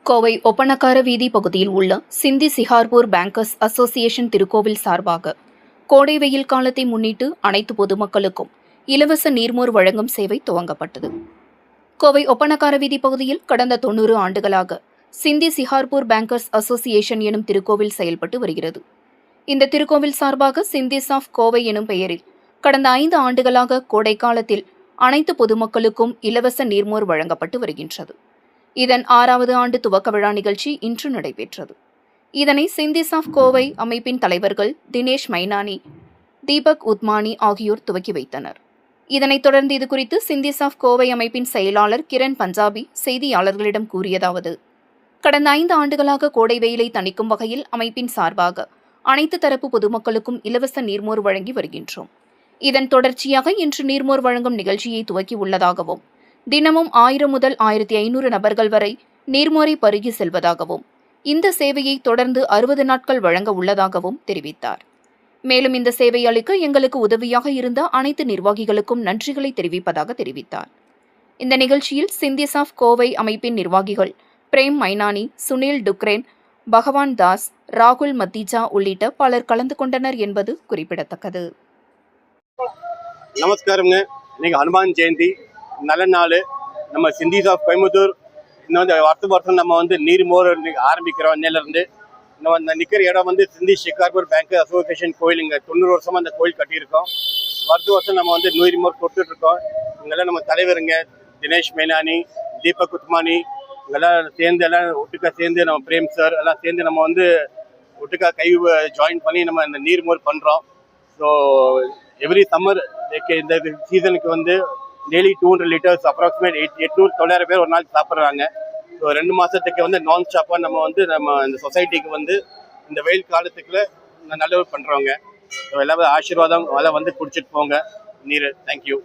கோவை ஒப்பணக்கார வீதி பகுதியில் உள்ள சிந்தி சிஹார்பூர் பேங்கர்ஸ் அசோசியேஷன் திருக்கோவில் சார்பாக கோடை வெயில் காலத்தை முன்னிட்டு அனைத்து பொதுமக்களுக்கும் இலவச நீர்மோர் வழங்கும் சேவை துவங்கப்பட்டது. கோவை ஒப்பணக்கார வீதி பகுதியில் கடந்த 90 ஆண்டுகளாக சிந்தி சிஹார்பூர் பேங்கர்ஸ் அசோசியேஷன் எனும் திருக்கோவில் செயல்பட்டு வருகிறது. இந்த திருக்கோவில் சார்பாக சிந்திஸ் ஆஃப் கோவை எனும் பெயரில் கடந்த 5 ஆண்டுகளாக கோடை காலத்தில் அனைத்து பொதுமக்களுக்கும் இலவச நீர்மோர் வழங்கப்பட்டு வருகின்றது. இதன் 6வது ஆண்டு துவக்க விழா நிகழ்ச்சி இன்று நடைபெற்றது. இதனை சிந்திஸ் ஆஃப் கோவை அமைப்பின் தலைவர்கள் தினேஷ் மைனானி, தீபக் உத்மானி ஆகியோர் துவக்கி வைத்தனர். இதனைத் தொடர்ந்து இதுகுறித்து சிந்திஸ் ஆஃப் கோவை அமைப்பின் செயலாளர் கிரண் பஞ்சாபி செய்தியாளர்களிடம் கூறியதாவது: கடந்த 5 ஆண்டுகளாக கோடை வெயிலை தணிக்கும் வகையில் அமைப்பின் சார்பாக அனைத்து தரப்பு பொதுமக்களுக்கும் இலவச நீர்மோர் வழங்கி வருகின்றோம். இதன் தொடர்ச்சியாக இன்று நீர்மோர் வழங்கும் நிகழ்ச்சியை துவக்கி உள்ளதாகவும், தினமும் 1000 முதல் 1500 நபர்கள் வரை நீர்மோரை பருகி செல்வதாகவும், இந்த சேவையை தொடர்ந்து 60 நாட்கள் வழங்க உள்ளதாகவும் தெரிவித்தார். மேலும் இந்த சேவை அளிக்க எங்களுக்கு உதவியாக இருந்த அனைத்து நிர்வாகிகளுக்கும் நன்றிகளை தெரிவிப்பதாக தெரிவித்தார். இந்த நிகழ்ச்சியில் சிந்திஸ் ஆஃப் கோவை அமைப்பின் நிர்வாகிகள் பிரேம் மைனானி, சுனில் டுக்ரேன், பகவான் தாஸ், ராகுல் மத்திஜா உள்ளிட்ட பலர் கலந்து கொண்டனர் என்பது குறிப்பிடத்தக்கது. நமஸ்காரங்க. இன்னைக்கு ஹனுமான் ஜெயந்தி நல்ல நாள். நம்ம சிந்திஸ் ஆஃப் கோயம்புத்தூர் இன்னும் வருஷம் நம்ம நீர்மோர் ஆரம்பிக்கிறோம். இன்னிலேருந்து நம்ம நிற்கிற இடம் சிந்தி சிகார்பூர் பேங்க் அசோசியேஷன் கோயில். இங்கே 90 வருஷமாக அந்த கோயில் கட்டியிருக்கோம். வருஷம் நம்ம நீர்மோர் கொடுத்துட்ருக்கோம். இங்கெல்லாம் நம்ம தலைவருங்க தினேஷ் மைனானி, தீபக் உத்மானி, இங்கெல்லாம் சேர்ந்து எல்லாம் ஒட்டுக்கா சேர்ந்து நம்ம பிரேம் சார் எல்லாம் சேர்ந்து நம்ம ஒட்டுக்கா கை ஜாயின் பண்ணி நம்ம இந்த நீர்மோர் பண்ணுறோம். ஸோ எவ்ரி சம்மர் இந்த சீசனுக்கு டெய்லி 200 லிட்டர்ஸ் அப்ராக்சிமேட் 800-900 பேர் ஒரு நாள் சாப்பிட்றாங்க. ஸோ 2 மாதத்துக்கு நான் ஸ்டாப்பாக நம்ம இந்த சொசைட்டிக்கு இந்த வெயில் காலத்துக்குள்ள நல்ல பண்ணுறவங்க. ஸோ எல்லாரும் ஆசீர்வாதம் அதெல்லாம் குடிச்சிட்டு போங்க நீர். தேங்க்யூ.